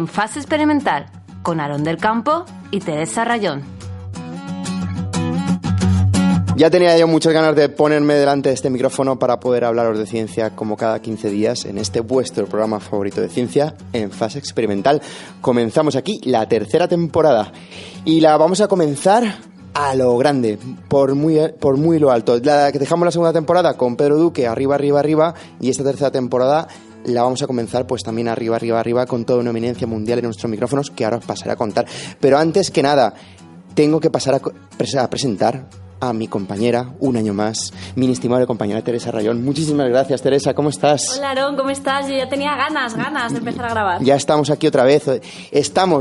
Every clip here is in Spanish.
en Fase Experimental con Aarón del Campo y Teresa Rayón. Ya tenía yo muchas ganas de ponerme delante de este micrófono para poder hablaros de ciencia como cada 15 días en este vuestro programa favorito de ciencia en Fase Experimental. Comenzamos aquí la tercera temporada y la vamos a comenzar a lo grande, por muy lo alto. Dejamos la segunda temporada con Pedro Duque arriba y esta tercera temporada la vamos a comenzar pues también arriba con toda una eminencia mundial en nuestros micrófonos que ahora os pasaré a contar. Pero antes que nada, tengo que pasar a presentar a mi compañera, un año más, mi inestimable compañera Teresa Rayón. Muchísimas gracias, Teresa, ¿cómo estás? Hola, Aarón, ¿cómo estás? Yo ya tenía ganas de empezar a grabar. Ya estamos aquí otra vez.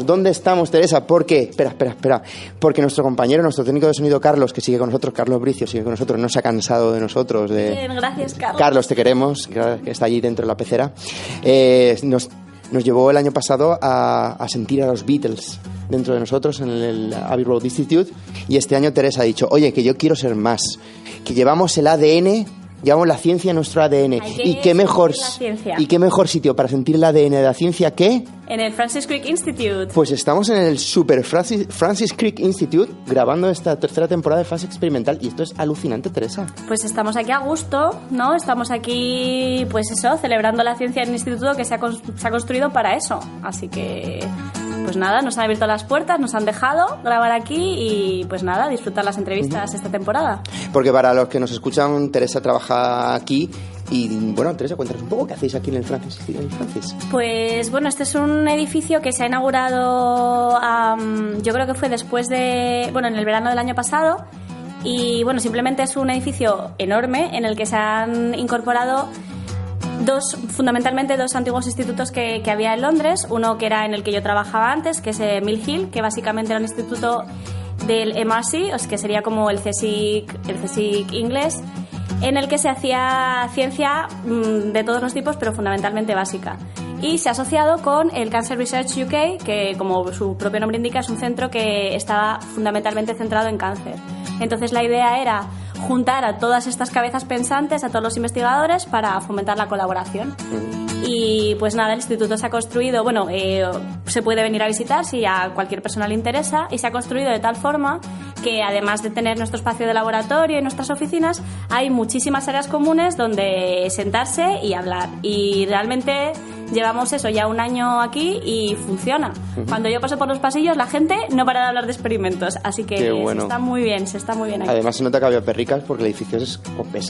¿Dónde estamos, Teresa? ¿Por qué? Espera. Porque nuestro compañero, nuestro técnico de sonido, Carlos, que sigue con nosotros, Carlos Bricio, sigue con nosotros, no se ha cansado de nosotros. Bien, gracias, Carlos. Carlos, te queremos, que está allí dentro de la pecera. Nos llevó el año pasado a sentir a los Beatles dentro de nosotros en el Abbey Road Institute, y este año Teresa ha dicho, oye, que yo quiero ser más, que llevamos el ADN, llevamos la ciencia en nuestro ADN, y qué mejor sitio para sentir el ADN de la ciencia que en el Francis Crick Institute. Pues estamos en el Super Francis Crick Institute grabando esta tercera temporada de Fase Experimental, y esto es alucinante, Teresa. Pues estamos aquí a gusto, ¿no? Estamos aquí, pues eso, celebrando la ciencia en el instituto que se ha construido para eso. Así que, pues nada, nos han abierto las puertas, nos han dejado grabar aquí y pues nada, disfrutar las entrevistas esta temporada. Porque para los que nos escuchan, Teresa trabaja aquí. Y bueno, Teresa, cuéntanos un poco qué hacéis aquí en el Francis. Pues bueno, este es un edificio que se ha inaugurado, yo creo que fue después de, bueno, en el verano del año pasado. Y bueno, simplemente es un edificio enorme en el que se han incorporado fundamentalmente dos antiguos institutos que había en Londres. Uno que era en el que yo trabajaba antes, que es Mill Hill, que básicamente era un instituto del MRC, o sea, que sería como el CSIC inglés, en el que se hacía ciencia de todos los tipos, pero fundamentalmente básica. Y se ha asociado con el Cancer Research UK, que como su propio nombre indica es un centro que estaba fundamentalmente centrado en cáncer. Entonces la idea era juntar a todas estas cabezas pensantes, a todos los investigadores, para fomentar la colaboración. Y pues nada, el instituto se ha construido, bueno, se puede venir a visitar si a cualquier persona le interesa, y se ha construido de tal forma que además de tener nuestro espacio de laboratorio y nuestras oficinas, hay muchísimas áreas comunes donde sentarse y hablar. Y realmente llevamos eso ya un año aquí y funciona. Cuando yo paso por los pasillos, la gente no para de hablar de experimentos, así que bueno. se está muy bien aquí. Además se nota que había perricas porque el edificio es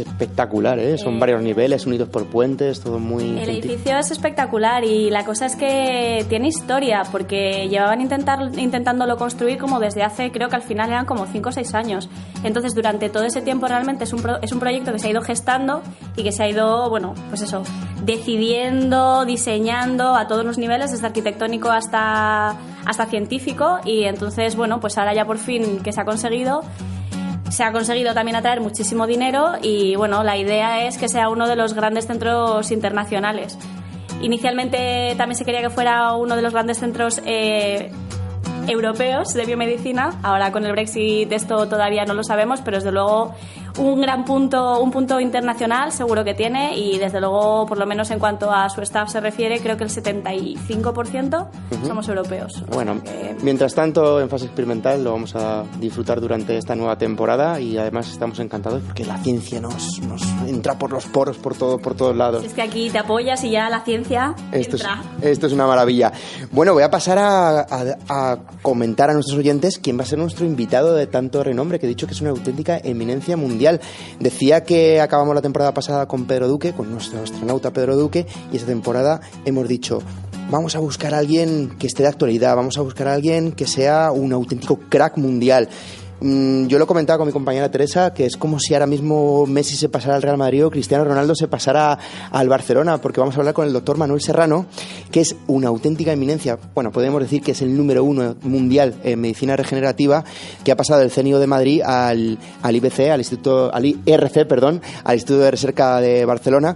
espectacular, ¿eh? Son varios niveles unidos por puentes, todo muy... El edificio es espectacular y la cosa es que tiene historia, porque llevaban intentándolo construir como desde hace, creo que al final eran como 5 o 6 años. Entonces durante todo ese tiempo realmente es un proyecto que se ha ido gestando y que se ha ido, bueno, pues eso, decidiendo, diseñando a todos los niveles, desde arquitectónico hasta científico. Y entonces, bueno, pues ahora ya por fin que se ha conseguido también atraer muchísimo dinero y, bueno, la idea es que sea uno de los grandes centros internacionales. Inicialmente también se quería que fuera uno de los grandes centros europeos de biomedicina. Ahora con el Brexit esto todavía no lo sabemos, pero desde luego un punto internacional seguro que tiene, y desde luego, por lo menos en cuanto a su staff se refiere, creo que el 75% somos europeos. Bueno, mientras tanto, en Fase Experimental lo vamos a disfrutar durante esta nueva temporada, y además estamos encantados porque la ciencia nos entra por los poros, por todos lados. Es que aquí te apoyas y ya la ciencia entra. Esto es una maravilla. Bueno, voy a pasar a comentar a nuestros oyentes quién va a ser nuestro invitado de tanto renombre, que he dicho que es una auténtica eminencia mundial. Decía que acabamos la temporada pasada con Pedro Duque, con nuestro astronauta Pedro Duque, y esta temporada hemos dicho, vamos a buscar a alguien que esté de actualidad, vamos a buscar a alguien que sea un auténtico crack mundial. Yo lo comentaba con mi compañera Teresa, que es como si ahora mismo Messi se pasara al Real Madrid o Cristiano Ronaldo se pasara al Barcelona, porque vamos a hablar con el doctor Manuel Serrano, que es una auténtica eminencia. Bueno, podemos decir que es el número 1 mundial en medicina regenerativa, que ha pasado del CNIO de Madrid al IRC, al Instituto de Recerca de Barcelona.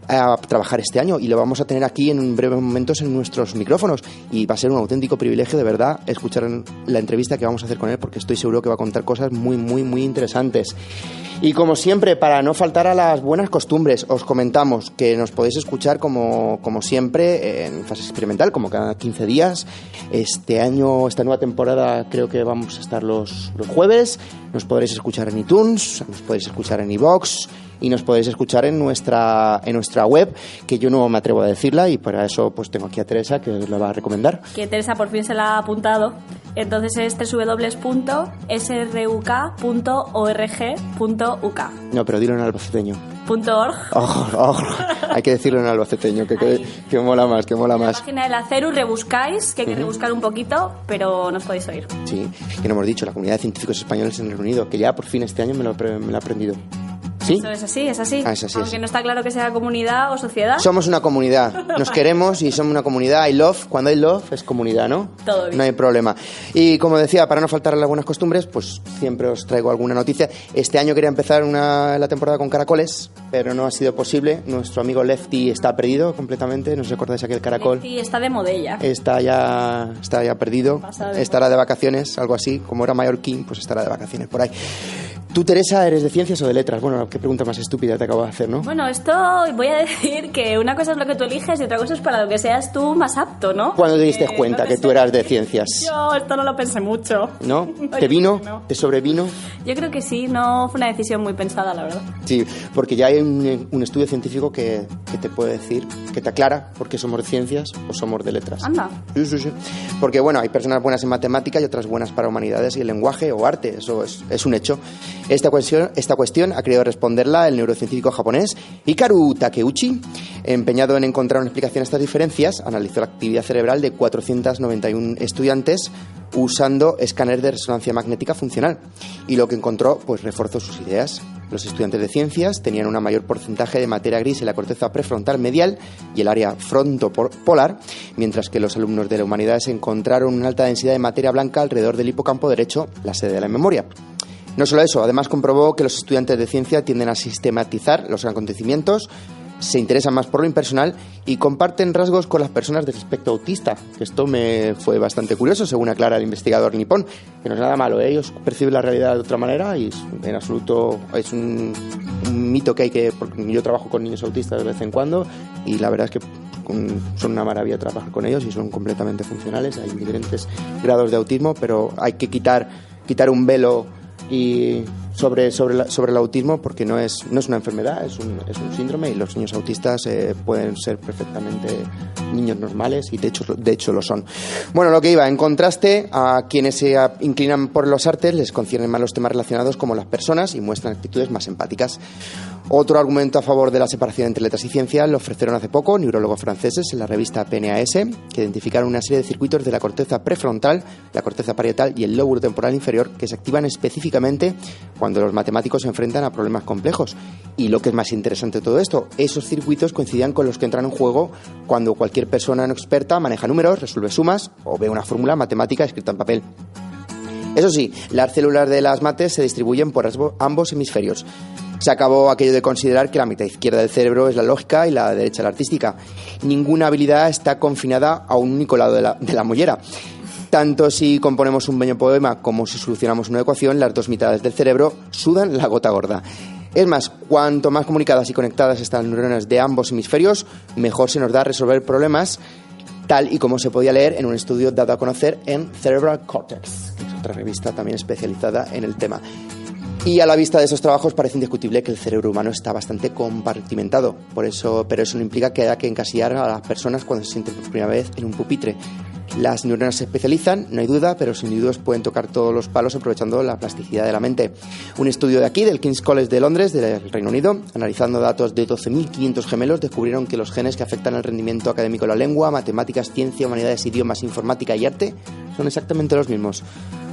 a trabajar este año y lo vamos a tener aquí en breves momentos en nuestros micrófonos y va a ser un auténtico privilegio de verdad escuchar la entrevista que vamos a hacer con él, porque estoy seguro que va a contar cosas muy, muy, muy interesantes. Y como siempre, para no faltar a las buenas costumbres, os comentamos que nos podéis escuchar como siempre en fase experimental, como cada 15 días. Este año, esta nueva temporada, creo que vamos a estar los jueves. Nos podréis escuchar en iTunes, nos podéis escuchar en iVoox y nos podéis escuchar en nuestra web, que yo no me atrevo a decirla y para eso pues tengo aquí a Teresa, que os la va a recomendar. Que Teresa por fin se la ha apuntado. Entonces es www.sruk.org.uk. No, pero dilo en albaceteño. .org. Hay que decirlo en albaceteño, que mola más, que mola más. En la página de la CERU rebuscáis, que hay que rebuscar un poquito, pero nos podéis oír. Sí, que no hemos dicho, la comunidad de científicos españoles en el Reino Unido, que ya por fin este año me lo he aprendido. ¿Sí? Eso es así, es así. Es así. Aunque no está claro que sea comunidad o sociedad. Somos una comunidad, nos queremos y somos una comunidad. Hay love, cuando hay love es comunidad, ¿no? Todo bien. No hay problema. Y como decía, para no faltar a las buenas costumbres, pues siempre os traigo alguna noticia. Este año quería empezar la temporada con caracoles, pero no ha sido posible. Nuestro amigo Lefty está perdido completamente, ¿no os acordáis aquel caracol? Lefty está de modella. Está ya perdido, estará de vacaciones, algo así. Como era mallorquín, pues estará de vacaciones por ahí. ¿Tú, Teresa, eres de ciencias o de letras? Bueno, qué pregunta más estúpida te acabo de hacer, ¿no? Bueno, esto voy a decir que una cosa es lo que tú eliges y otra cosa es para lo que seas tú más apto, ¿no? ¿Cuándo te diste cuenta que tú eras de ciencias? Yo esto no lo pensé mucho. ¿No? ¿Te vino? No. ¿Te sobrevino? Yo creo que sí, no fue una decisión muy pensada, la verdad. Sí, porque ya hay un estudio científico que te puede decir, que te aclara por qué somos de ciencias o somos de letras. Anda. Sí. Porque, bueno, hay personas buenas en matemática y otras buenas para humanidades y el lenguaje o arte, eso es un hecho. Esta cuestión ha querido responderla el neurocientífico japonés Hikaru Takeuchi. Empeñado en encontrar una explicación a estas diferencias, analizó la actividad cerebral de 491 estudiantes usando escáner de resonancia magnética funcional. Y lo que encontró, pues reforzó sus ideas. Los estudiantes de ciencias tenían un mayor porcentaje de materia gris en la corteza prefrontal medial y el área frontopolar, mientras que los alumnos de la humanidades encontraron una alta densidad de materia blanca alrededor del hipocampo derecho, la sede de la memoria. No solo eso, además comprobó que los estudiantes de ciencia tienden a sistematizar los acontecimientos, se interesan más por lo impersonal y comparten rasgos con las personas del espectro autista, que esto me fue bastante curioso, según aclara el investigador nipón, que no es nada malo, ellos perciben la realidad de otra manera y en absoluto es un mito que hay que... Porque yo trabajo con niños autistas de vez en cuando y la verdad es que son una maravilla trabajar con ellos y son completamente funcionales, hay diferentes grados de autismo, pero hay que quitar un velo y sobre el autismo, porque no es una enfermedad, es un síndrome y los niños autistas pueden ser perfectamente niños normales y de hecho lo son. Bueno, lo que iba, en contraste a quienes se inclinan por los artes les conciernen más los temas relacionados como las personas y muestran actitudes más empáticas. Otro argumento a favor de la separación entre letras y ciencia lo ofrecieron hace poco neurólogos franceses en la revista PNAS, que identificaron una serie de circuitos de la corteza prefrontal, la corteza parietal y el lóbulo temporal inferior que se activan específicamente cuando los matemáticos se enfrentan a problemas complejos. Y lo que es más interesante de todo esto, esos circuitos coincidían con los que entran en juego cuando cualquier persona no experta maneja números, resuelve sumas o ve una fórmula matemática escrita en papel. Eso sí, las células de las mates se distribuyen por ambos hemisferios. Se acabó aquello de considerar que la mitad izquierda del cerebro es la lógica y la derecha la artística. Ninguna habilidad está confinada a un único lado de la mollera. Tanto si componemos un bello poema como si solucionamos una ecuación, las dos mitades del cerebro sudan la gota gorda. Es más, cuanto más comunicadas y conectadas están las neuronas de ambos hemisferios, mejor se nos da resolver problemas, tal y como se podía leer en un estudio dado a conocer en Cerebral Cortex, que es otra revista también especializada en el tema. Y a la vista de esos trabajos parece indiscutible que el cerebro humano está bastante compartimentado, pero eso no implica que haya que encasillar a las personas cuando se sienten por primera vez en un pupitre. Las neuronas se especializan, no hay duda, pero los individuos pueden tocar todos los palos aprovechando la plasticidad de la mente. Un estudio de aquí, del King's College de Londres, del Reino Unido, analizando datos de 12.500 gemelos, descubrieron que los genes que afectan el rendimiento académico de la lengua, matemáticas, ciencia, humanidades, idiomas, informática y arte son exactamente los mismos.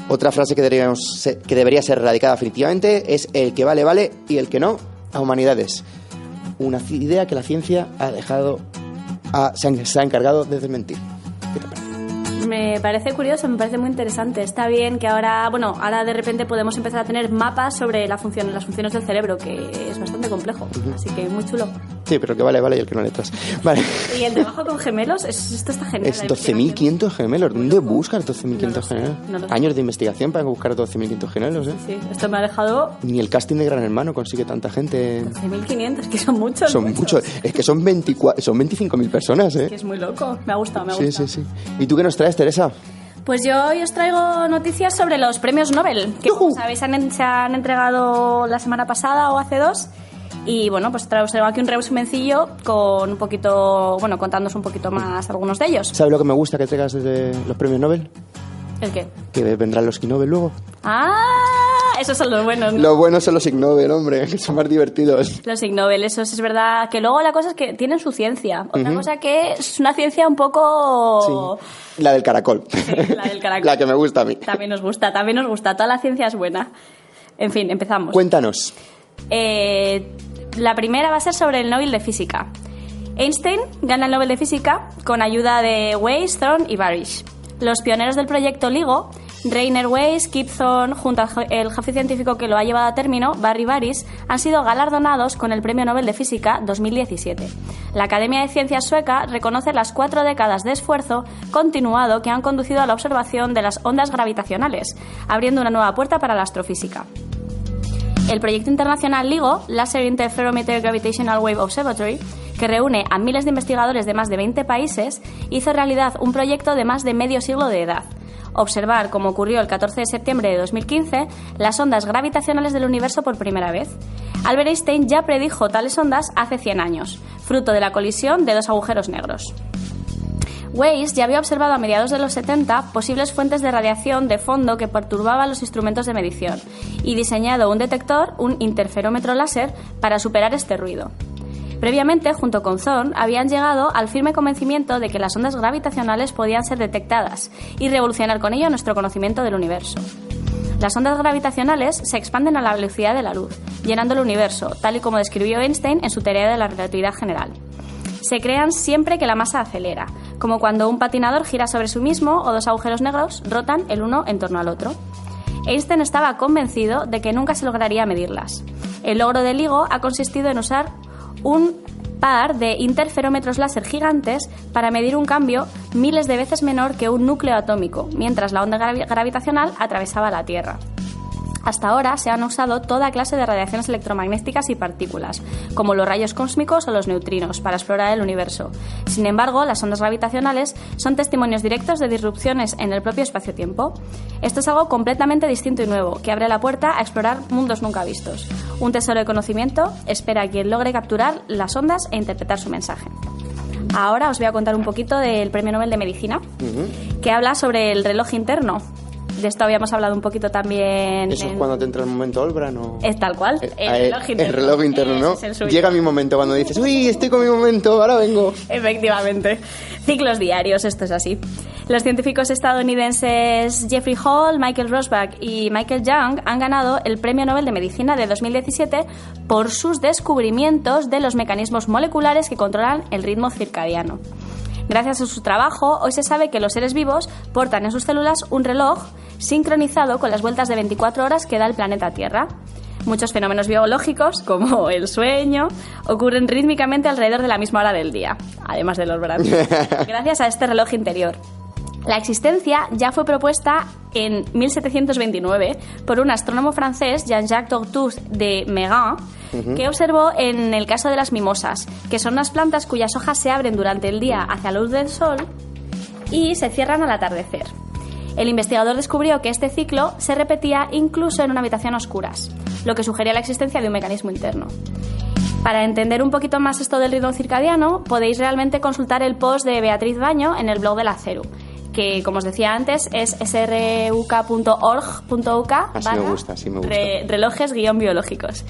Otra frase que debería ser erradicada definitivamente es: el que vale, vale, y el que no, a humanidades. Una idea que la ciencia se ha encargado de desmentir. ¿Qué te parece? Me parece curioso, me parece muy interesante. Está bien que ahora de repente podemos empezar a tener mapas sobre las funciones del cerebro, que es bastante complejo. Así que muy chulo. Sí, pero que vale y el que no letras. Vale. Y el trabajo con gemelos, esto está genial. Es 12.500 gemelos. ¿Dónde buscas 12.500 No lo sé, gemelos? no lo sé. Años de investigación para buscar 12.500 gemelos, ¿eh? Sí, esto me ha dejado Ni el casting de Gran Hermano consigue tanta gente. 12.500, que son muchos. Son muchos. Es que son 25.000 personas, ¿eh? Que es muy loco. Me ha gustado, me ha Sí, gustado. sí, sí. ¿Y tú qué nos traes, Teresa? Pues yo hoy os traigo noticias sobre los premios Nobel, que como sabéis se han entregado la semana pasada o hace 2. Y bueno, pues os traigo aquí un resumencillo con un poquito, bueno, contándoos un poquito más algunos de ellos. ¿Sabes lo que me gusta que traigas desde los premios Nobel? ¿El qué? Que vendrán los Ig Nobel luego. ¡Ah! Esos son los buenos, ¿no? Los buenos son los Ig Nobel, hombre, que son más divertidos. Los Ig Nobel, eso es verdad. Que luego la cosa es que tienen su ciencia. Otra cosa que es una ciencia un poco... Sí. La del caracol. Sí, la del caracol. La que me gusta a mí. También nos gusta. Toda la ciencia es buena. En fin, empezamos. Cuéntanos. La primera va a ser sobre el Nobel de Física. Einstein gana el Nobel de Física con ayuda de Weiss, Thorne y Barish. Los pioneros del proyecto LIGO, Rainer Weiss, Kip Thorne, junto al jefe científico que lo ha llevado a término, Barry Barish, han sido galardonados con el Premio Nobel de Física 2017. La Academia de Ciencias sueca reconoce las 4 décadas de esfuerzo continuado que han conducido a la observación de las ondas gravitacionales, abriendo una nueva puerta para la astrofísica. El proyecto internacional LIGO, Laser Interferometer Gravitational Wave Observatory, que reúne a miles de investigadores de más de 20 países, hizo realidad un proyecto de más de medio siglo de edad. Observar, como ocurrió el 14 de septiembre de 2015, las ondas gravitacionales del universo por primera vez. Albert Einstein ya predijo tales ondas hace 100 años, fruto de la colisión de 2 agujeros negros. Weiss ya había observado a mediados de los 70 posibles fuentes de radiación de fondo que perturbaban los instrumentos de medición y diseñado un detector, un interferómetro láser, para superar este ruido. Previamente, junto con Thorne, habían llegado al firme convencimiento de que las ondas gravitacionales podían ser detectadas y revolucionar con ello nuestro conocimiento del universo. Las ondas gravitacionales se expanden a la velocidad de la luz, llenando el universo, tal y como describió Einstein en su teoría de la relatividad general. Se crean siempre que la masa acelera, como cuando un patinador gira sobre sí mismo o 2 agujeros negros rotan el uno en torno al otro. Einstein estaba convencido de que nunca se lograría medirlas. El logro de LIGO ha consistido en usar un par de interferómetros láser gigantes para medir un cambio miles de veces menor que un núcleo atómico, mientras la onda gravitacional atravesaba la Tierra. Hasta ahora se han usado toda clase de radiaciones electromagnéticas y partículas, como los rayos cósmicos o los neutrinos, para explorar el universo. Sin embargo, las ondas gravitacionales son testimonios directos de disrupciones en el propio espacio-tiempo. Esto es algo completamente distinto y nuevo, que abre la puerta a explorar mundos nunca vistos. Un tesoro de conocimiento espera a quien logre capturar las ondas e interpretar su mensaje. Ahora os voy a contar un poquito del Premio Nobel de Medicina, que habla sobre el reloj interno. De esto habíamos hablado un poquito también. ¿Eso es cuando te entra el momento Olbran o...? Es tal cual, el reloj interno. El reloj interno, ¿no? Es el suyo. Llega mi momento cuando dices, uy, estoy con mi momento, ahora vengo. Efectivamente. Ciclos diarios, esto es así. Los científicos estadounidenses Jeffrey Hall, Michael Rosback y Michael Young han ganado el Premio Nobel de Medicina de 2017 por sus descubrimientos de los mecanismos moleculares que controlan el ritmo circadiano. Gracias a su trabajo, hoy se sabe que los seres vivos portan en sus células un reloj sincronizado con las vueltas de 24 horas que da el planeta Tierra. Muchos fenómenos biológicos, como el sueño, ocurren rítmicamente alrededor de la misma hora del día, además de los veranos, gracias a este reloj interior. La existencia ya fue propuesta en 1729 por un astrónomo francés, Jean-Jacques Tortoux de Megan, que observó en el caso de las mimosas, que son unas plantas cuyas hojas se abren durante el día hacia la luz del sol y se cierran al atardecer. El investigador descubrió que este ciclo se repetía incluso en una habitación a oscuras, lo que sugería la existencia de un mecanismo interno. Para entender un poquito más esto del ritmo circadiano, podéis realmente consultar el post de Beatriz Baño en el blog de la CERU, que, como os decía antes, es sruk.org.uk relojes-biológicos.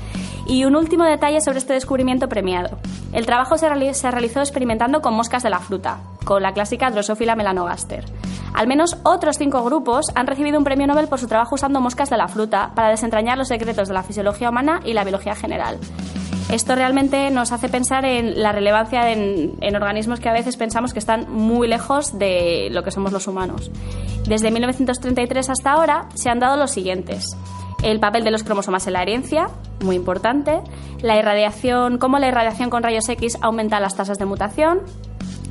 Y un último detalle sobre este descubrimiento premiado. El trabajo se realizó experimentando con moscas de la fruta, con la clásica Drosophila melanogaster. Al menos otros 5 grupos han recibido un premio Nobel por su trabajo usando moscas de la fruta para desentrañar los secretos de la fisiología humana y la biología general. Esto realmente nos hace pensar en la relevancia en organismos que a veces pensamos que están muy lejos de lo que somos los humanos. Desde 1933 hasta ahora se han dado los siguientes. el papel de los cromosomas en la herencia, muy importante, cómo la irradiación con rayos X aumenta las tasas de mutación.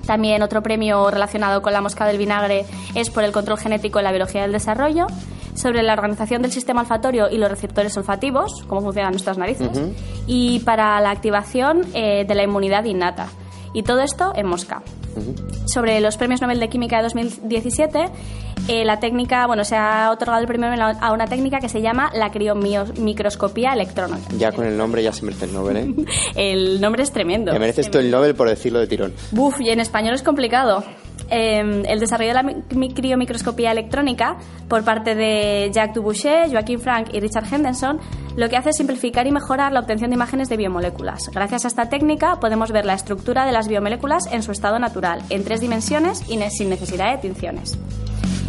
También otro premio relacionado con la mosca del vinagre es por el control genético en la biología del desarrollo, sobre la organización del sistema olfatorio y los receptores olfativos, cómo funcionan nuestras narices, y para la activación de la inmunidad innata. Y todo esto en mosca. Sobre los premios Nobel de Química de 2017, la técnica, se ha otorgado el premio a una técnica que se llama la criomicroscopía electrónica. Ya con el nombre ya se merece el Nobel, ¿eh? El nombre es tremendo. Te mereces tú el Nobel por decirlo de tirón. Buf, y en español es complicado. El desarrollo de la criomicroscopía electrónica por parte de Jacques Dubochet, Joachim Frank y Richard Henderson lo que hace es simplificar y mejorar la obtención de imágenes de biomoléculas. Gracias a esta técnica podemos ver la estructura de las biomoléculas en su estado natural, en 3 dimensiones y sin necesidad de tinciones.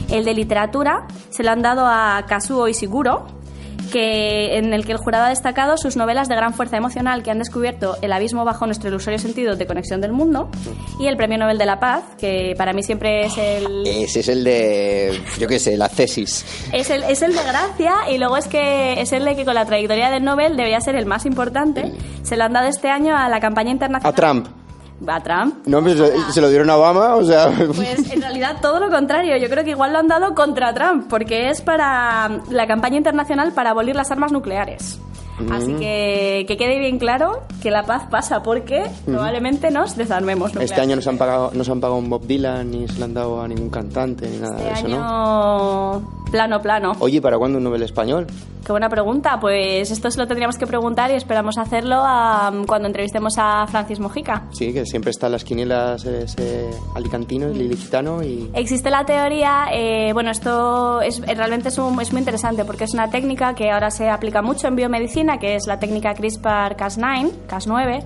El de literatura se lo han dado a Kazuo Ishiguro, en el que el jurado ha destacado sus novelas de gran fuerza emocional que han descubierto el abismo bajo nuestro ilusorio sentido de conexión del mundo, y el Premio Nobel de la Paz, que para mí siempre es el... Ese es el de, yo qué sé, la tesis. Es el de Gracia, y luego es el de que con la trayectoria del Nobel debería ser el más importante. Se lo han dado este año a la campaña internacional... A Trump. ¿A Trump? No, pero se lo dieron a Obama, o sea... Pues en realidad todo lo contrario. Yo creo que igual lo han dado contra Trump, porque es para la campaña internacional para abolir las armas nucleares. Así que quede bien claro que la paz pasa, porque probablemente nos desarmemos nucleares. Este año no se han pagado un Bob Dylan, ni se lo han dado a ningún cantante, ni nada de eso, ¿no? Plano. Oye, ¿para cuándo un Nobel español? Qué buena pregunta. Pues esto se lo tendríamos que preguntar y esperamos hacerlo cuando entrevistemos a Francis Mojica. Sí, que siempre está en las quinielas ese alicantino, el ilicitano y... Existe la teoría, esto realmente es muy interesante porque es una técnica que ahora se aplica mucho en biomedicina, que es la técnica CRISPR-Cas9,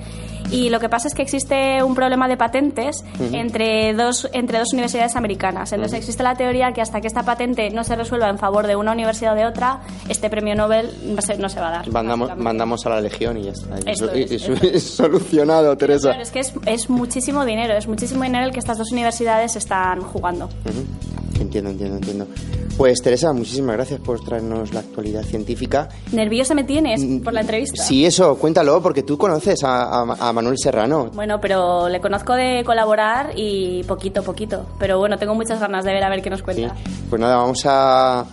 y lo que pasa es que existe un problema de patentes entre dos universidades americanas. Entonces existe la teoría que hasta que esta patente no se resuelva en favor de una universidad o de otra, este premio Nobel no se va a dar. Mandamos a la Legión y ya está. Es solucionado, Teresa. Claro, es que es muchísimo dinero el que estas dos universidades están jugando. Entiendo. Pues Teresa, muchísimas gracias por traernos la actualidad científica. Nerviosa me tienes por la entrevista. Sí, eso, cuéntalo, porque tú conoces a Manuel Serrano. Bueno, pero le conozco de colaborar y poquito. Pero bueno, tengo muchas ganas de ver a ver qué nos cuenta. Sí. Pues nada, vamos a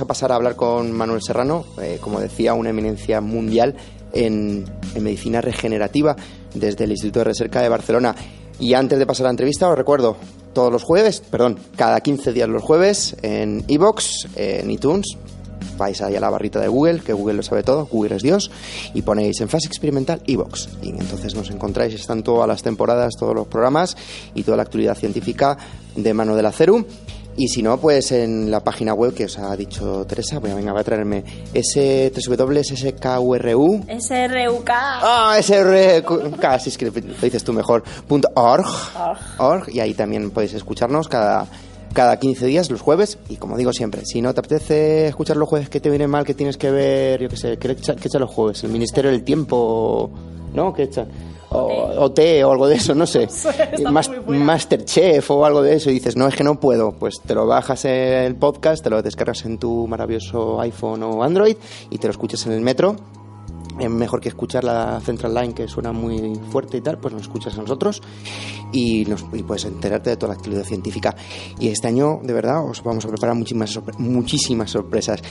pasar a hablar con Manuel Serrano, como decía, una eminencia mundial en medicina regenerativa desde el Instituto de Recerca de Barcelona. Y antes de pasar a la entrevista, os recuerdo, cada 15 días los jueves, en iVoox, en iTunes, vais ahí a la barrita de Google, que Google lo sabe todo, Google es Dios, y ponéis en fase experimental iVoox. Y entonces nos encontráis, están todas las temporadas, todos los programas y toda la actualidad científica de mano de la CERU. Y si no, pues en la página web que os ha dicho Teresa, voy a traerme www.skuru. SRUK. SRUK, si es que lo dices tú mejor, .org, y ahí también podéis escucharnos cada 15 días, los jueves, y como digo siempre, si no te apetece escuchar los jueves que te viene mal, que tienes que ver, yo qué sé, ¿qué echa los jueves? ¿El Ministerio del Tiempo? ¿No? ¿Qué echa? OT o algo de eso, no sé. Masterchef o algo de eso, y dices, no, es que no puedo, pues te lo bajas el podcast, te lo descargas en tu maravilloso iPhone o Android y te lo escuchas en el metro. Es mejor que escuchar la Central Line, que suena muy fuerte y tal, pues nos escuchas a nosotros y puedes enterarte de toda la actividad científica. Y este año, de verdad, os vamos a preparar muchísimas sorpresas.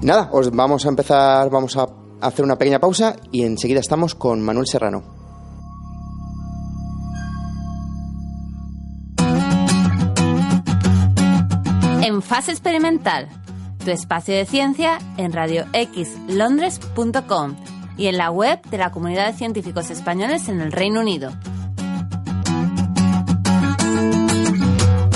Nada, vamos a hacer una pequeña pausa y enseguida estamos con Manuel Serrano. En Fase Experimental, tu espacio de ciencia en radioxlondres.com y en la web de la Comunidad de Científicos Españoles en el Reino Unido.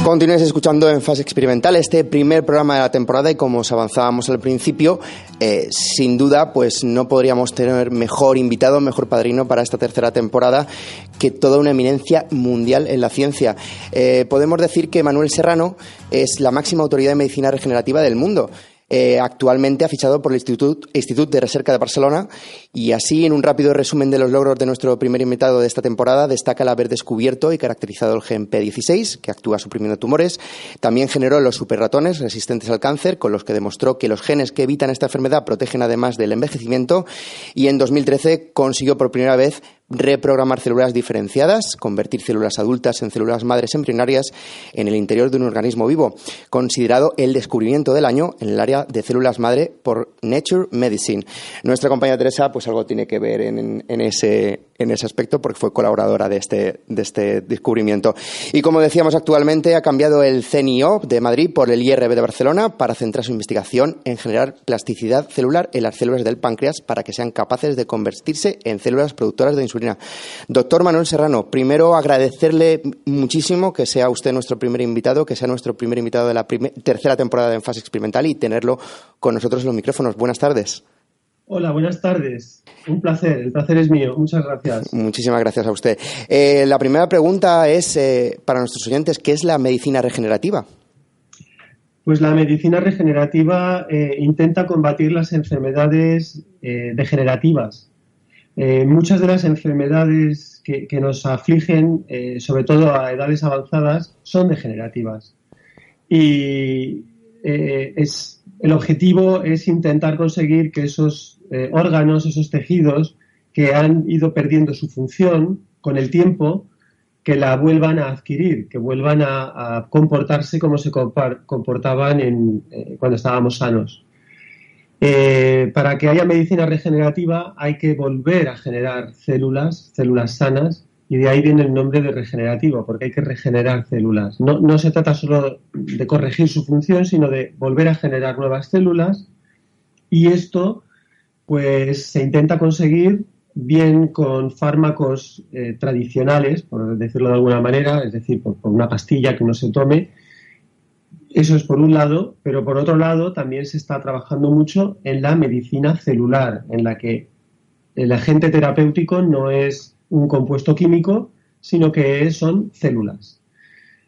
Continúes escuchando en Fase Experimental, este primer programa de la temporada, y como os avanzábamos al principio, sin duda pues no podríamos tener mejor invitado, mejor padrino para esta tercera temporada que toda una eminencia mundial en la ciencia. Podemos decir que Manuel Serrano es la máxima autoridad en medicina regenerativa del mundo. Actualmente ha fichado por el Institut de Recerca de Barcelona y así, en un rápido resumen de los logros de nuestro primer invitado de esta temporada, destaca el haber descubierto y caracterizado el gen P16, que actúa suprimiendo tumores. También generó los superratones resistentes al cáncer, con los que demostró que los genes que evitan esta enfermedad protegen además del envejecimiento, y en 2013 consiguió por primera vez reprogramar células diferenciadas, convertir células adultas en células madres embrionarias en el interior de un organismo vivo, considerado el descubrimiento del año en el área de células madre por Nature Medicine. Nuestra compañera Teresa pues algo tiene que ver en ese aspecto, porque fue colaboradora de este descubrimiento. Y como decíamos, actualmente ha cambiado el CNIO de Madrid por el IRB de Barcelona para centrar su investigación en generar plasticidad celular en las células del páncreas para que sean capaces de convertirse en células productoras de insulina. Doctor Manuel Serrano, primero agradecerle muchísimo que sea usted nuestro primer invitado, que sea nuestro primer invitado de la tercera temporada de En Fase Experimental y tenerlo con nosotros en los micrófonos. Buenas tardes. Hola, buenas tardes. Un placer, el placer es mío. Muchas gracias. Muchísimas gracias a usted. La primera pregunta es, para nuestros oyentes, ¿qué es la medicina regenerativa? Pues la medicina regenerativa intenta combatir las enfermedades degenerativas. Muchas de las enfermedades que nos afligen, sobre todo a edades avanzadas, son degenerativas. Y el objetivo es intentar conseguir que esos órganos, esos tejidos que han ido perdiendo su función con el tiempo, que la vuelvan a adquirir, que vuelvan a comportarse como se comportaban cuando estábamos sanos. Para que haya medicina regenerativa hay que volver a generar células sanas, y de ahí viene el nombre de regenerativo, porque hay que regenerar células. No se trata solo de corregir su función, sino de volver a generar nuevas células, y esto pues se intenta conseguir bien con fármacos tradicionales, por decirlo de alguna manera, es decir, por una pastilla que uno se tome. Eso es por un lado, pero por otro lado también se está trabajando mucho en la medicina celular, en la que el agente terapéutico no es un compuesto químico, sino que son células.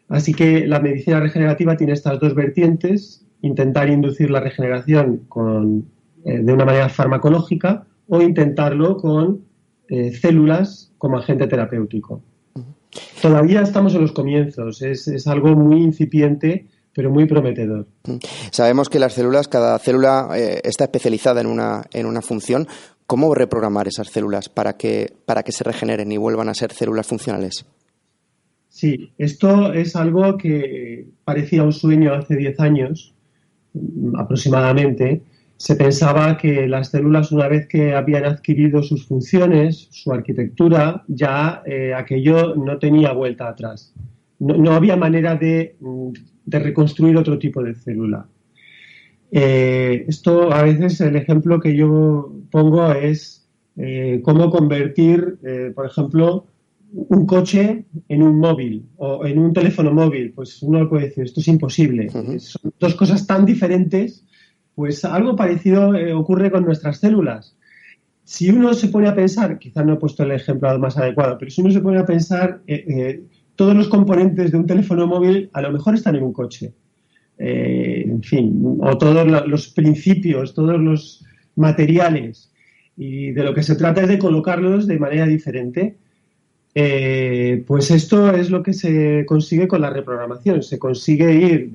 Así que la medicina regenerativa tiene estas dos vertientes: intentar inducir la regeneración de una manera farmacológica, o intentarlo con células como agente terapéutico. Todavía estamos en los comienzos, es algo muy incipiente, pero muy prometedor. Sabemos que las células, cada célula está especializada en una función. ¿Cómo reprogramar esas células para que se regeneren y vuelvan a ser células funcionales? Sí, esto es algo que parecía un sueño hace 10 años aproximadamente. Se pensaba que las células, una vez que habían adquirido sus funciones, su arquitectura, ya aquello no tenía vuelta atrás. No había manera de reconstruir otro tipo de célula. Esto, a veces, el ejemplo que yo pongo es cómo convertir, por ejemplo, un coche en un móvil o en un teléfono móvil. Pues uno puede decir, esto es imposible. Son dos cosas tan diferentes. Pues algo parecido ocurre con nuestras células. Si uno se pone a pensar, quizás no he puesto el ejemplo más adecuado, pero si uno se pone a pensar, todos los componentes de un teléfono móvil a lo mejor están en un coche. En fin, o todos los principios, todos los materiales, y de lo que se trata es de colocarlos de manera diferente. Pues esto es lo que se consigue con la reprogramación. Se consigue ir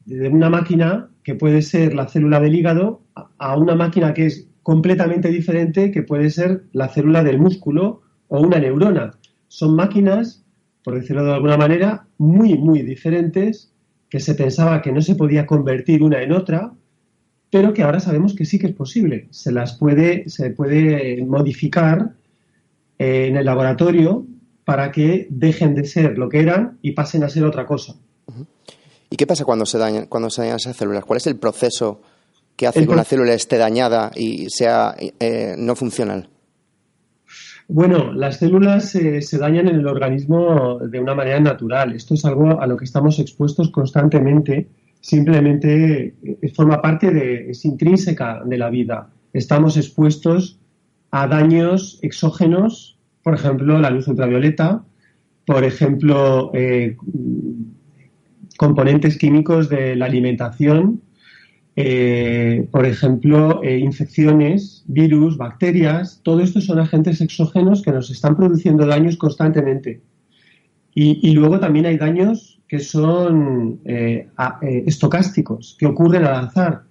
de una máquina que puede ser la célula del hígado a una máquina que es completamente diferente, que puede ser la célula del músculo o una neurona. Son máquinas, por decirlo de alguna manera, muy, muy diferentes, que se pensaba que no se podía convertir una en otra, pero que ahora sabemos que sí que es posible. Se puede modificar en el laboratorio para que dejen de ser lo que eran y pasen a ser otra cosa. ¿Y qué pasa cuando se dañan esas células? ¿Cuál es el proceso que hace que una célula esté dañada y sea no funcional? Bueno, las células se dañan en el organismo de una manera natural. Esto es algo a lo que estamos expuestos constantemente. Simplemente forma parte es intrínseca de la vida. Estamos expuestos a daños exógenos, por ejemplo, la luz ultravioleta, por ejemplo, componentes químicos de la alimentación, Por ejemplo, infecciones, virus, bacterias, todo esto son agentes exógenos que nos están produciendo daños constantemente. Y luego también hay daños que son estocásticos, que ocurren al azar,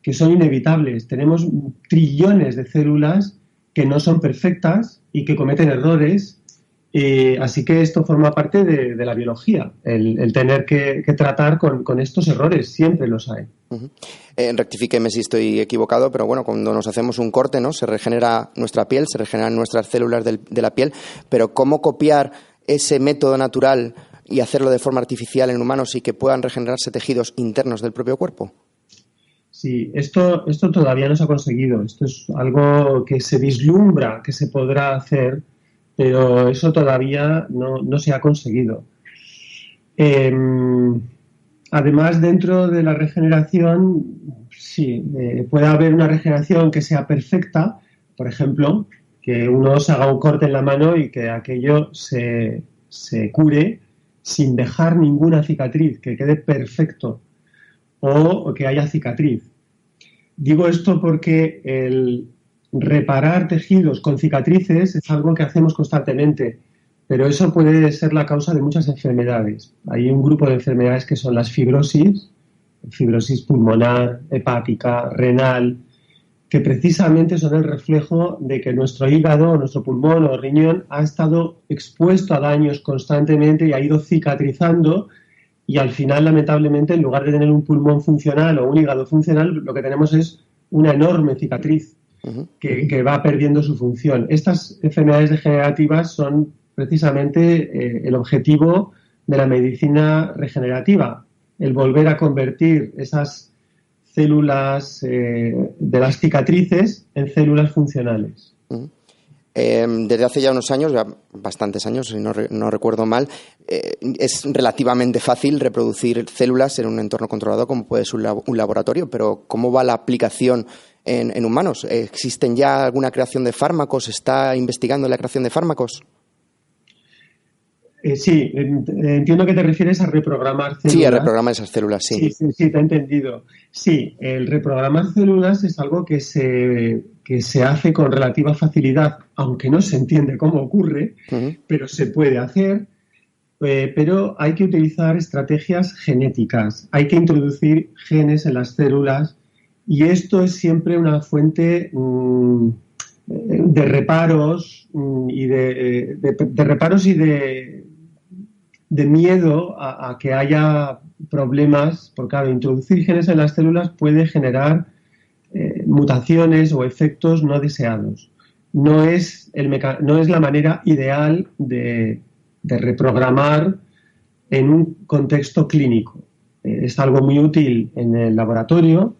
que son inevitables. Tenemos trillones de células que no son perfectas y que cometen errores. Así que esto forma parte de la biología, el tener que tratar con estos errores, siempre los hay. Uh-huh. Rectifíqueme si estoy equivocado, pero bueno, cuando nos hacemos un corte, ¿no? Se regenera nuestra piel, se regeneran nuestras células de la piel, pero ¿cómo copiar ese método natural y hacerlo de forma artificial en humanos y que puedan regenerarse tejidos internos del propio cuerpo? Sí, esto todavía no se ha conseguido. Esto es algo que se vislumbra que se podrá hacer, pero eso todavía no se ha conseguido. Además, dentro de la regeneración, sí, puede haber una regeneración que sea perfecta, por ejemplo, que uno se haga un corte en la mano y que aquello se cure sin dejar ninguna cicatriz, que quede perfecto, o que haya cicatriz. Digo esto porque el reparar tejidos con cicatrices es algo que hacemos constantemente, pero eso puede ser la causa de muchas enfermedades. Hay un grupo de enfermedades que son las fibrosis pulmonar, hepática, renal, que precisamente son el reflejo de que nuestro hígado, nuestro pulmón o riñón ha estado expuesto a daños constantemente y ha ido cicatrizando, y al final, lamentablemente, en lugar de tener un pulmón funcional o un hígado funcional, lo que tenemos es una enorme cicatriz que va perdiendo su función. Estas enfermedades degenerativas son precisamente el objetivo de la medicina regenerativa, el volver a convertir esas células de las cicatrices en células funcionales. Desde hace ya unos años, ya bastantes años, si no recuerdo mal, es relativamente fácil reproducir células en un entorno controlado como puede ser un laboratorio, pero ¿cómo va la aplicación en humanos? ¿Existen ya alguna creación de fármacos? ¿Se está investigando la creación de fármacos? Sí, entiendo que te refieres a reprogramar células. Sí, a reprogramar esas células, sí. Sí, te he entendido. Sí, el reprogramar células es algo que se hace con relativa facilidad, aunque no se entiende cómo ocurre, pero se puede hacer. Pero hay que utilizar estrategias genéticas, hay que introducir genes en las células, y esto es siempre una fuente de reparos y de miedo a que haya problemas, porque claro, introducir genes en las células puede generar mutaciones o efectos no deseados. No es la manera ideal de reprogramar en un contexto clínico. Es algo muy útil en el laboratorio,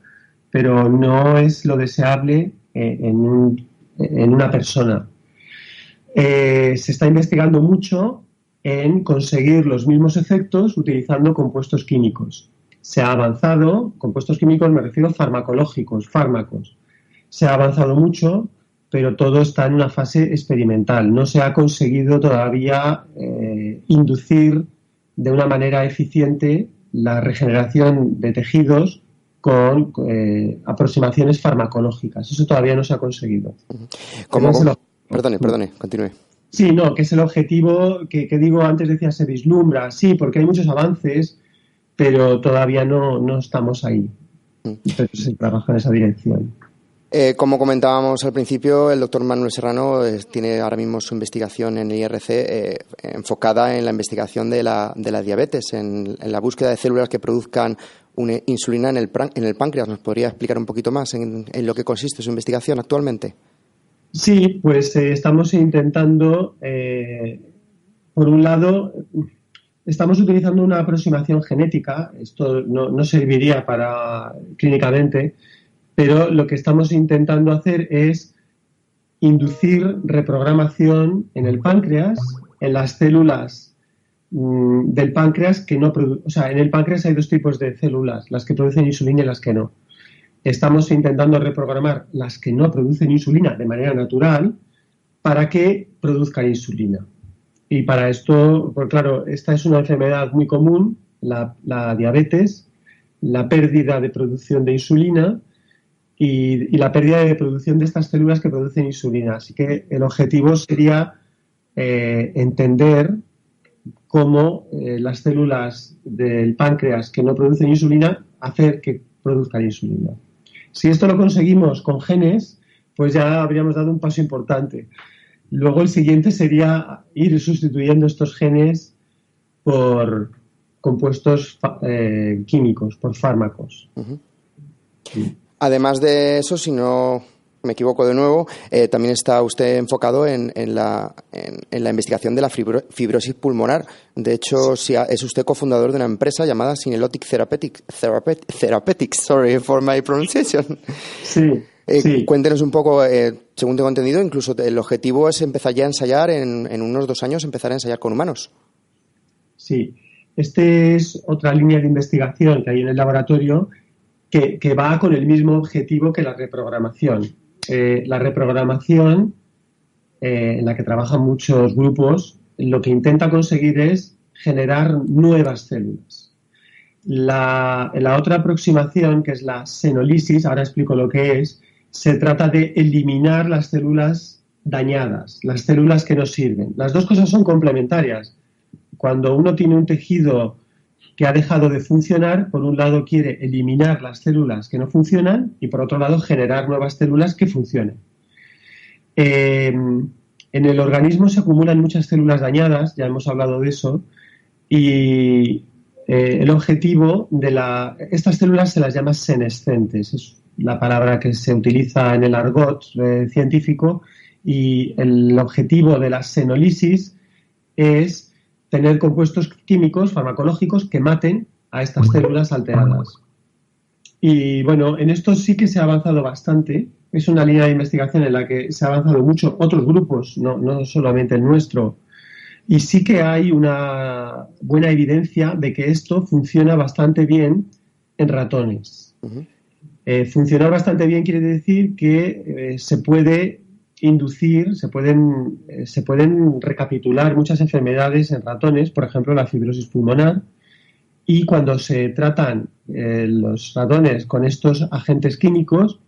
pero no es lo deseable en una persona. Se está investigando mucho en conseguir los mismos efectos utilizando compuestos químicos. Se ha avanzado, compuestos químicos me refiero a farmacológicos, fármacos. Se ha avanzado mucho, pero todo está en una fase experimental. No se ha conseguido todavía inducir de una manera eficiente la regeneración de tejidos con aproximaciones farmacológicas. Eso todavía no se ha conseguido. Perdone, continúe. Sí, no, que es el objetivo que digo antes, decía, se vislumbra. Sí, porque hay muchos avances, pero todavía no estamos ahí. Entonces se trabaja en esa dirección. Como comentábamos al principio, el doctor Manuel Serrano tiene ahora mismo su investigación en el IRC enfocada en la investigación de la diabetes, en la búsqueda de células que produzcan una insulina en el páncreas. ¿Nos podría explicar un poquito más en lo que consiste su investigación actualmente? Sí, pues estamos intentando, por un lado, estamos utilizando una aproximación genética. Esto no serviría clínicamente, pero lo que estamos intentando hacer es inducir reprogramación en el páncreas, en las células del páncreas que no producen. O sea, en el páncreas hay dos tipos de células, las que producen insulina y las que no. Estamos intentando reprogramar las que no producen insulina de manera natural para que produzcan insulina. Y para esto, pues claro, esta es una enfermedad muy común, la diabetes, la pérdida de producción de insulina y la pérdida de producción de estas células que producen insulina. Así que el objetivo sería entender cómo las células del páncreas que no producen insulina, hacer que produzcan insulina. Si esto lo conseguimos con genes, pues ya habríamos dado un paso importante. Luego el siguiente sería ir sustituyendo estos genes por compuestos químicos, por fármacos. Uh-huh. Sí. Además de eso, si no me equivoco de nuevo, también está usted enfocado en la investigación de la fibrosis pulmonar. De hecho, sí, es usted cofundador de una empresa llamada Synelotic Therapeutics. Sorry for my pronunciation. Sí. Sí. Cuéntenos un poco, según tengo entendido, incluso el objetivo es empezar ya a ensayar, en unos 2 años, empezar a ensayar con humanos. Sí, es otra línea de investigación que hay en el laboratorio que va con el mismo objetivo que la reprogramación. La reprogramación, en la que trabajan muchos grupos, lo que intenta conseguir es generar nuevas células. La otra aproximación, que es la senolisis, ahora explico lo que es, se trata de eliminar las células dañadas, las células que no sirven. Las dos cosas son complementarias. Cuando uno tiene un tejido que ha dejado de funcionar, por un lado quiere eliminar las células que no funcionan y por otro lado generar nuevas células que funcionen. En el organismo se acumulan muchas células dañadas, ya hemos hablado de eso, y el objetivo de estas células se las llama senescentes, es la palabra que se utiliza en el argot científico, y el objetivo de la senolisis es tener compuestos químicos farmacológicos que maten a estas células alteradas. Y bueno, en esto sí que se ha avanzado bastante. Es una línea de investigación en la que se ha avanzado mucho, otros grupos, no solamente el nuestro. Y sí que hay una buena evidencia de que esto funciona bastante bien en ratones. Uh-huh. Funcionar bastante bien quiere decir que se puede inducir, se pueden recapitular muchas enfermedades en ratones, por ejemplo la fibrosis pulmonar, y cuando se tratan los ratones con estos agentes químicos,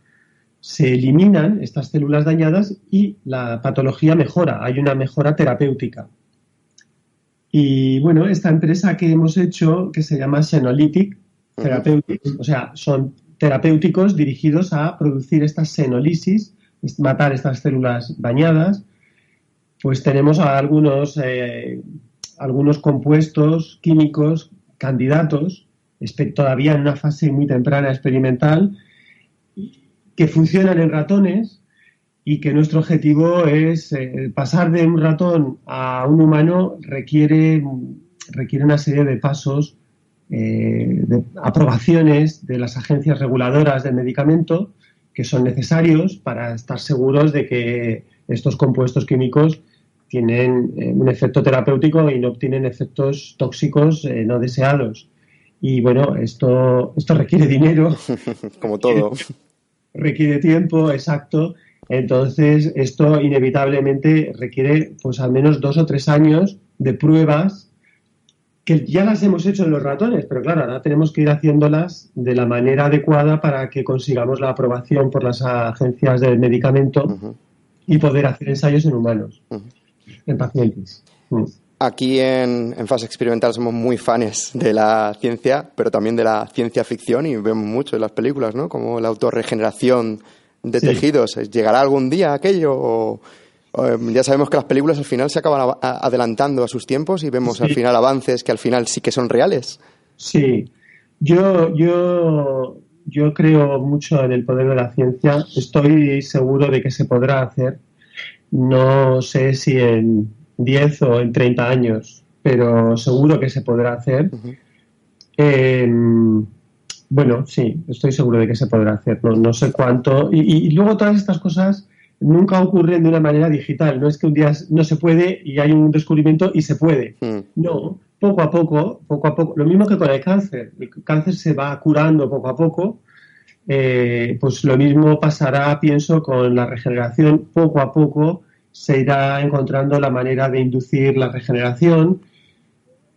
se eliminan estas células dañadas y la patología mejora, hay una mejora terapéutica. Y bueno, esta empresa que hemos hecho, que se llama Synelotic Therapeutics, o sea, son terapéuticos dirigidos a producir esta senolisis, matar estas células dañadas, pues tenemos algunos compuestos químicos candidatos, todavía en una fase muy temprana experimental, que funcionan en ratones y que nuestro objetivo es pasar de un ratón a un humano requiere una serie de pasos, de aprobaciones de las agencias reguladoras del medicamento que son necesarios para estar seguros de que estos compuestos químicos tienen un efecto terapéutico y no obtienen efectos tóxicos no deseados. Y bueno, esto requiere dinero. Como todo. Requiere tiempo, exacto. Entonces, esto inevitablemente requiere pues al menos 2 o 3 años de pruebas que ya las hemos hecho en los ratones, pero claro, ahora tenemos que ir haciéndolas de la manera adecuada para que consigamos la aprobación por las agencias del medicamento uh-huh. y poder hacer ensayos en humanos, uh-huh. en pacientes. Aquí en Fase Experimental somos muy fans de la ciencia, pero también de la ciencia ficción, y vemos mucho en las películas, ¿no? Como la autorregeneración de tejidos. ¿Llegará algún día aquello o ya sabemos que las películas al final se acaban adelantando a sus tiempos y vemos al final avances que al final sí que son reales? Sí, yo creo mucho en el poder de la ciencia. Estoy seguro de que se podrá hacer. No sé si en 10 o en 30 años, pero seguro que se podrá hacer. Uh-huh. Bueno, sí, estoy seguro de que se podrá hacer. No sé cuánto. Y luego todas estas cosas nunca ocurren de una manera digital. No es que un día no se puede y hay un descubrimiento y se puede. No, poco a poco. Lo mismo que con el cáncer. El cáncer se va curando poco a poco. Pues lo mismo pasará, pienso, con la regeneración. Poco a poco se irá encontrando la manera de inducir la regeneración.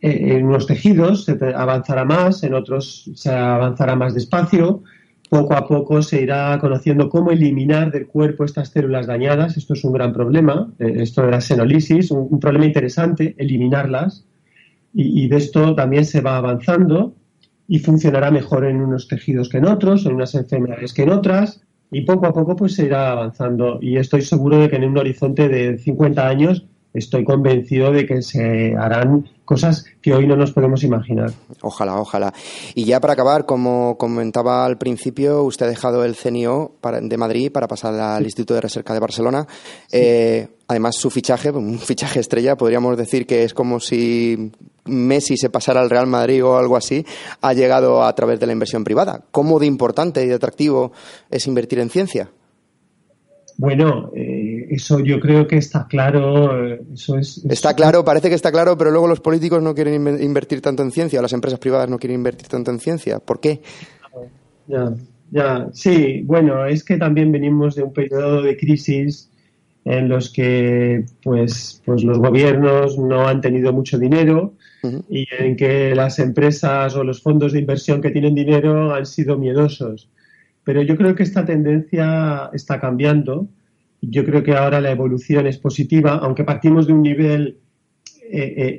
en unos tejidos se avanzará más, en otros se avanzará más despacio. Poco a poco se irá conociendo cómo eliminar del cuerpo estas células dañadas. Esto es un gran problema, esto de la xenolisis, un problema interesante, eliminarlas. Y de esto también se va avanzando y funcionará mejor en unos tejidos que en otros, en unas enfermedades que en otras. Y poco a poco pues se irá avanzando. Y estoy seguro de que en un horizonte de 50 años estoy convencido de que se harán cosas que hoy no nos podemos imaginar. Ojalá, ojalá. Y ya para acabar, como comentaba al principio, usted ha dejado el CNIO de Madrid para pasar al Instituto de Recerca de Barcelona. Sí. Además, su fichaje, un fichaje estrella, podríamos decir que es como si Messi se pasara al Real Madrid o algo así, ha llegado a través de la inversión privada. ¿Cómo de importante y de atractivo es invertir en ciencia? Bueno, eso yo creo que está claro. Está claro, parece que está claro, pero luego los políticos no quieren invertir tanto en ciencia, o las empresas privadas no quieren invertir tanto en ciencia. ¿Por qué? Ya, sí, bueno, es que también venimos de un periodo de crisis en los que pues los gobiernos no han tenido mucho dinero y en que las empresas o los fondos de inversión que tienen dinero han sido miedosos. Pero yo creo que esta tendencia está cambiando. Yo creo que ahora la evolución es positiva, aunque partimos de un nivel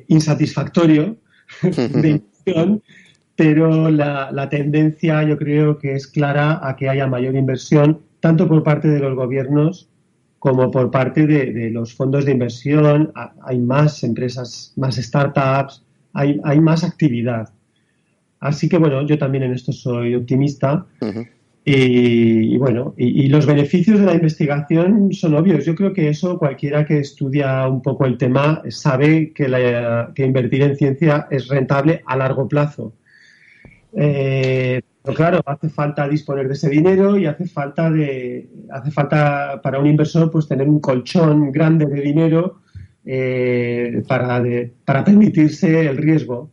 insatisfactorio de inversión, pero la tendencia yo creo que es clara a que haya mayor inversión, tanto por parte de los gobiernos como por parte de los fondos de inversión. Hay más empresas, más startups, hay más actividad. Así que bueno, yo también en esto soy optimista. Y bueno, y los beneficios de la investigación son obvios. Yo creo que eso cualquiera que estudia un poco el tema sabe que invertir en ciencia es rentable a largo plazo. Pero claro, hace falta disponer de ese dinero y hace falta para un inversor pues tener un colchón grande de dinero para permitirse el riesgo.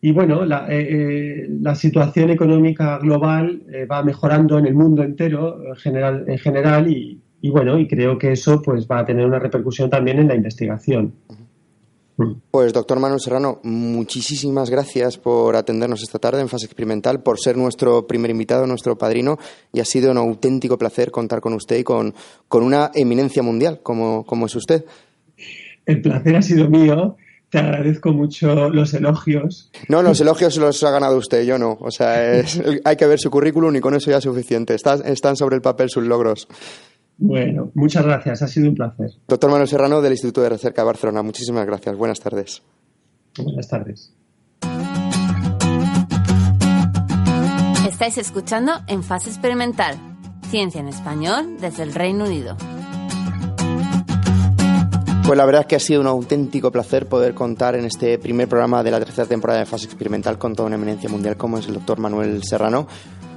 Y bueno, la situación económica global va mejorando en el mundo entero en general y bueno, y creo que eso pues va a tener una repercusión también en la investigación. Pues doctor Manuel Serrano, muchísimas gracias por atendernos esta tarde en Fase Experimental, por ser nuestro primer invitado, nuestro padrino, y ha sido un auténtico placer contar con usted y con una eminencia mundial como es usted. El placer ha sido mío. Te agradezco mucho los elogios. No, los elogios los ha ganado usted, yo no. O sea, hay que ver su currículum y con eso ya es suficiente. Están sobre el papel sus logros. Bueno, muchas gracias. Ha sido un placer. Doctor Manuel Serrano, del Instituto de Recerca de Barcelona. Muchísimas gracias. Buenas tardes. Buenas tardes. Estáis escuchando En Fase Experimental, Ciencia en Español desde el Reino Unido. Pues la verdad es que ha sido un auténtico placer poder contar en este primer programa de la tercera temporada de Fase Experimental con toda una eminencia mundial como es el doctor Manuel Serrano.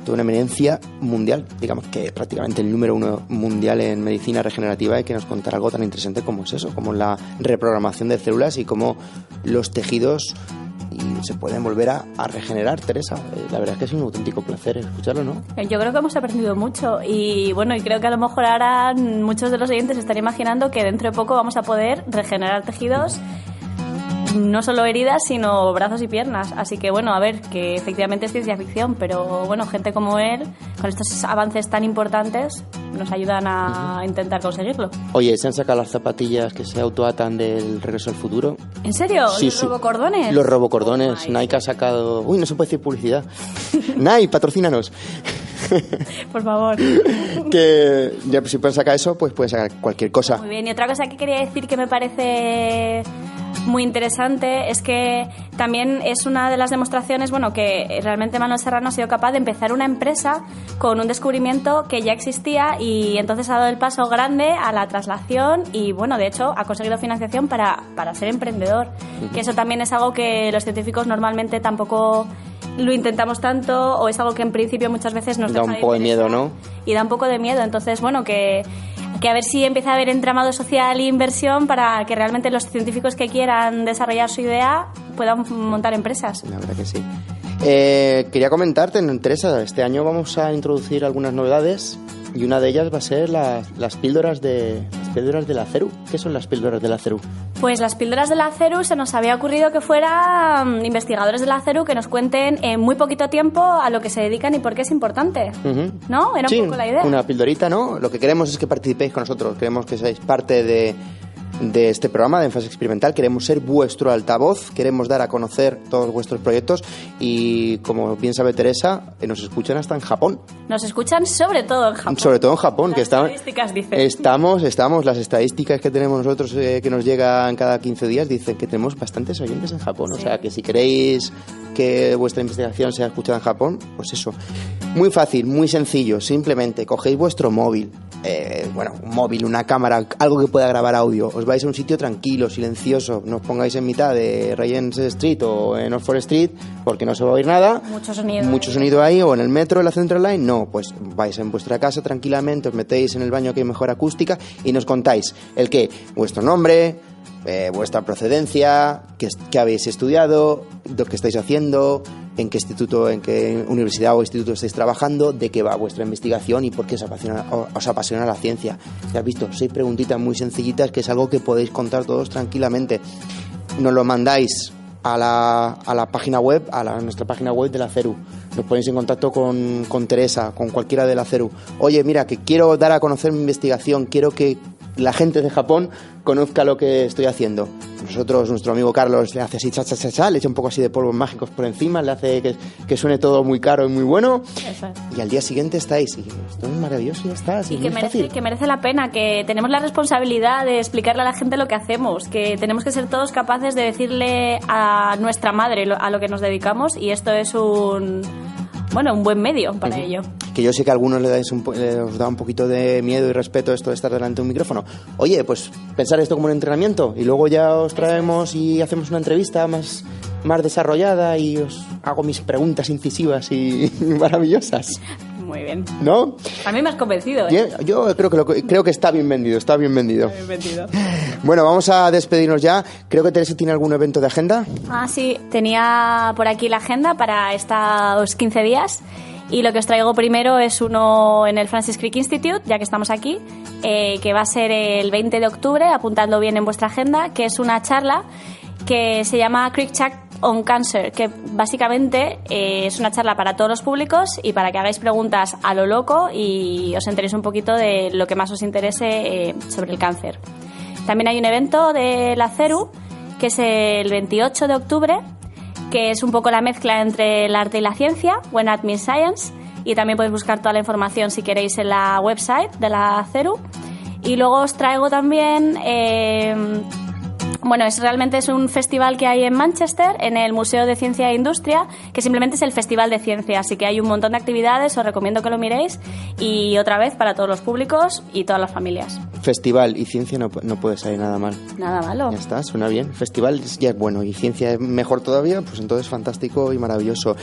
Toda una eminencia mundial, digamos que prácticamente el número 1 mundial en medicina regenerativa, y que nos contará algo tan interesante como es eso, como la reprogramación de células y cómo los tejidos se pueden volver a regenerar, Teresa. La verdad es que es un auténtico placer escucharlo, ¿no? Yo creo que hemos aprendido mucho y bueno, y creo que a lo mejor ahora muchos de los oyentes están imaginando que dentro de poco vamos a poder regenerar tejidos, no solo heridas, sino brazos y piernas. Así que bueno, a ver, que efectivamente es ciencia ficción, pero bueno, gente como él, con estos avances tan importantes, nos ayudan a intentar conseguirlo. Oye, ¿se han sacado las zapatillas que se autoatan del Regreso al Futuro? ¿En serio? Sí, ¿Los robocordones? Los robocordones. Nike ha sacado... Uy, no se puede decir publicidad. Nike, patrocínanos. Por favor. Que ya, si pueden sacar eso, pues pueden sacar cualquier cosa. Muy bien, y otra cosa que quería decir que me parece muy interesante es que también es una de las demostraciones, bueno, que realmente Manuel Serrano ha sido capaz de empezar una empresa con un descubrimiento que ya existía y entonces ha dado el paso grande a la traslación y bueno, de hecho ha conseguido financiación para ser emprendedor, que eso también es algo que los científicos normalmente tampoco lo intentamos tanto, o es algo que en principio muchas veces nos da un poco de miedo, ¿no? Y da un poco de miedo, entonces bueno, que a ver si empieza a haber entramado social e inversión para que realmente los científicos que quieran desarrollar su idea puedan montar empresas. La verdad que sí. Quería comentarte, Teresa, este año vamos a introducir algunas novedades y una de ellas va a ser las píldoras de la CERU. ¿Qué son las píldoras de la CERU? Pues las píldoras de la CERU se nos había ocurrido que fueran investigadores de la CERU que nos cuenten en muy poquito tiempo a lo que se dedican y por qué es importante. ¿No? Era un poco la idea. Una pildorita, ¿no? Lo que queremos es que participéis con nosotros. Queremos que seáis parte de este programa de Fase Experimental. Queremos ser vuestro altavoz, queremos dar a conocer todos vuestros proyectos y, como bien sabe Teresa, nos escuchan hasta en Japón. Nos escuchan sobre todo en Japón. Sobre todo en Japón. Las estadísticas dicen. Estamos, las estadísticas que tenemos nosotros que nos llegan cada 15 días dicen que tenemos bastantes oyentes en Japón. Sí. O sea, que si queréis que vuestra investigación sea escuchada en Japón, pues eso. Muy fácil, muy sencillo. Simplemente cogéis vuestro móvil, un móvil, una cámara, algo que pueda grabar audio. Os vais a un sitio tranquilo, silencioso. No os pongáis en mitad de Regent Street o en Oxford Street porque no se va a oír nada. Mucho sonido ahí, o en el metro, en la Central Line. No, pues vais en vuestra casa tranquilamente, os metéis en el baño que hay mejor acústica y nos contáis el qué, vuestro nombre, vuestra procedencia, qué habéis estudiado, lo que estáis haciendo, en qué instituto, en qué universidad o instituto estáis trabajando, de qué va vuestra investigación y por qué os apasiona la ciencia. Ya has visto, 6 preguntitas muy sencillitas que es algo que podéis contar todos tranquilamente. Nos lo mandáis a la página web, nuestra página web de la CERU. Nos ponéis en contacto con Teresa, con cualquiera de la CERU. Oye, mira, que quiero dar a conocer mi investigación, quiero que la gente de Japón conozca lo que estoy haciendo. Nosotros, nuestro amigo Carlos le hace así, le echa un poco así de polvos mágicos por encima, le hace que suene todo muy caro y muy bueno. Eso. Y al día siguiente estáis. Y esto es maravilloso y ya está. Y que merece la pena, que tenemos la responsabilidad de explicarle a la gente lo que hacemos, que tenemos que ser todos capaces de decirle a nuestra madre a lo que nos dedicamos, y esto es un buen medio para ello. Que yo sé que a algunos les da un poquito de miedo y respeto esto de estar delante de un micrófono. Oye, pues pensar esto como un entrenamiento y luego ya os traemos y hacemos una entrevista más desarrollada y os hago mis preguntas incisivas y maravillosas. Muy bien. ¿No? A mí me has convencido, ¿eh? Yo creo que está bien vendido, Está bien vendido. Bueno, vamos a despedirnos ya. Creo que Teresa tiene algún evento de agenda. Sí, tenía por aquí la agenda para estos 15 días. Y lo que os traigo primero es uno en el Francis Crick Institute, ya que estamos aquí, que va a ser el 20 de octubre, apuntadlo bien en vuestra agenda, que es una charla que se llama Crick Chat on Cancer, que básicamente es una charla para todos los públicos y para que hagáis preguntas a lo loco y os enteréis un poquito de lo que más os interese sobre el cáncer. También hay un evento de la CERU, que es el 28 de octubre, que es un poco la mezcla entre el arte y la ciencia, When Art Meets Science, y también podéis buscar toda la información si queréis en la website de la CERU. Y luego os traigo también, realmente es un festival que hay en Manchester, en el Museo de Ciencia e Industria, que simplemente es el Festival de Ciencia, así que hay un montón de actividades, os recomiendo que lo miréis, y otra vez para todos los públicos y todas las familias. Festival y ciencia no puede salir nada mal. Nada malo. Ya está, suena bien. Festival ya es bueno y ciencia es mejor todavía, pues entonces fantástico y maravilloso.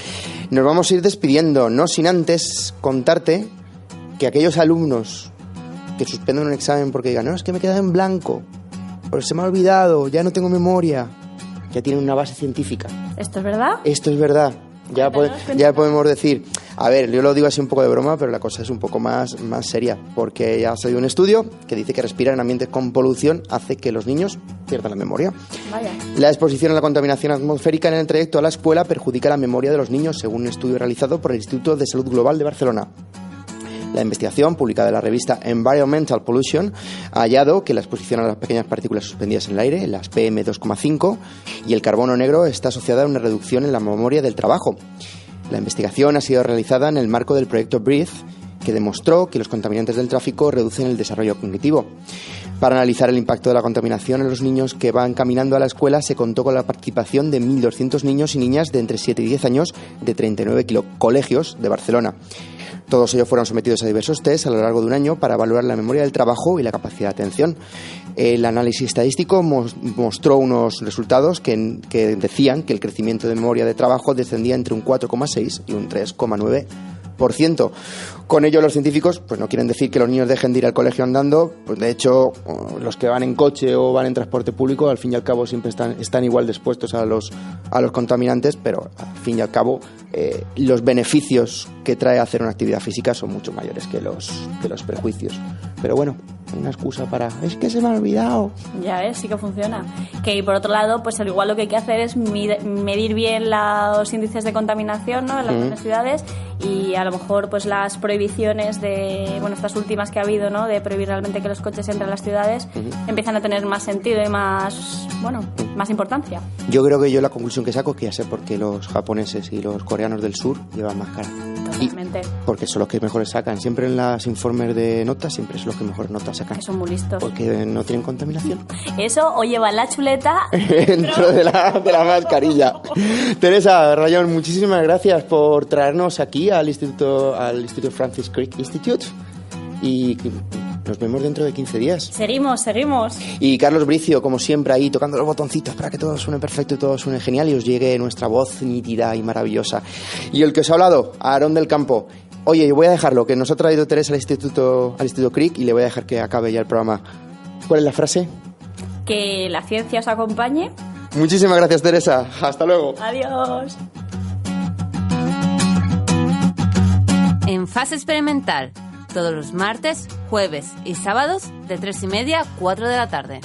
Nos vamos a ir despidiendo, no sin antes contarte que aquellos alumnos que suspenden un examen porque digan, no, es que me he quedado en blanco, porque se me ha olvidado, ya no tengo memoria, ya tienen una base científica. ¿Esto es verdad? Esto es verdad. Ya podemos decir, a ver, yo lo digo así un poco de broma, pero la cosa es un poco más seria, porque ya ha salido un estudio que dice que respirar en ambientes con polución hace que los niños pierdan la memoria. Vaya. La exposición a la contaminación atmosférica en el trayecto a la escuela perjudica la memoria de los niños, según un estudio realizado por el Instituto de Salud Global de Barcelona. La investigación, publicada en la revista Environmental Pollution, ha hallado que la exposición a las pequeñas partículas suspendidas en el aire, las PM2,5, y el carbono negro está asociada a una reducción en la memoria del trabajo. La investigación ha sido realizada en el marco del proyecto BREATHE, que demostró que los contaminantes del tráfico reducen el desarrollo cognitivo. Para analizar el impacto de la contaminación en los niños que van caminando a la escuela, se contó con la participación de 1.200 niños y niñas de entre 7 y 10 años de 39 colegios de Barcelona. Todos ellos fueron sometidos a diversos tests a lo largo de un año para evaluar la memoria del trabajo y la capacidad de atención. El análisis estadístico mostró unos resultados que decían que el crecimiento de memoria de trabajo descendía entre un 4,6 y un 3,9%. Con ello, los científicos pues no quieren decir que los niños dejen de ir al colegio andando, pues de hecho los que van en coche o van en transporte público al fin y al cabo siempre están igual dispuestos a los contaminantes, pero al fin y al cabo los beneficios que trae hacer una actividad física son mucho mayores que los perjuicios. Pero bueno, una excusa para, es que se me ha olvidado. Ya ves, sí que funciona. Que por otro lado, pues al igual lo que hay que hacer es medir bien los índices de contaminación, ¿no?, en las grandes ciudades, y a lo mejor pues las prohibiciones de, bueno, estas últimas que ha habido, ¿no?, de prohibir realmente que los coches entren a las ciudades, empiezan a tener más sentido y más, bueno, más importancia. Yo creo que yo la conclusión que saco es que ya sé por qué los japoneses y los coreanos del sur llevan máscara. Totalmente. Porque son los que mejores sacan. Siempre en los informes de notas, siempre son los que mejores notas sacan. Que son muy listos. Porque no tienen contaminación. Eso, o llevan la chuleta dentro de la mascarilla. Teresa Rayón, muchísimas gracias por traernos aquí al Instituto Francis Crick Institute. Y nos vemos dentro de 15 días. Seguimos. Y Carlos Bricio, como siempre, ahí tocando los botoncitos para que todo suene perfecto y todo suene genial y os llegue nuestra voz nítida y maravillosa. Y el que os ha hablado, Aarón del Campo. Oye, yo voy a dejarlo, que nos ha traído Teresa al Instituto Crick, y le voy a dejar que acabe ya el programa. ¿Cuál es la frase? Que la ciencia os acompañe. Muchísimas gracias, Teresa. Hasta luego. Adiós. En Fase Experimental, todos los martes, jueves y sábados de 3:30 a 4 de la tarde.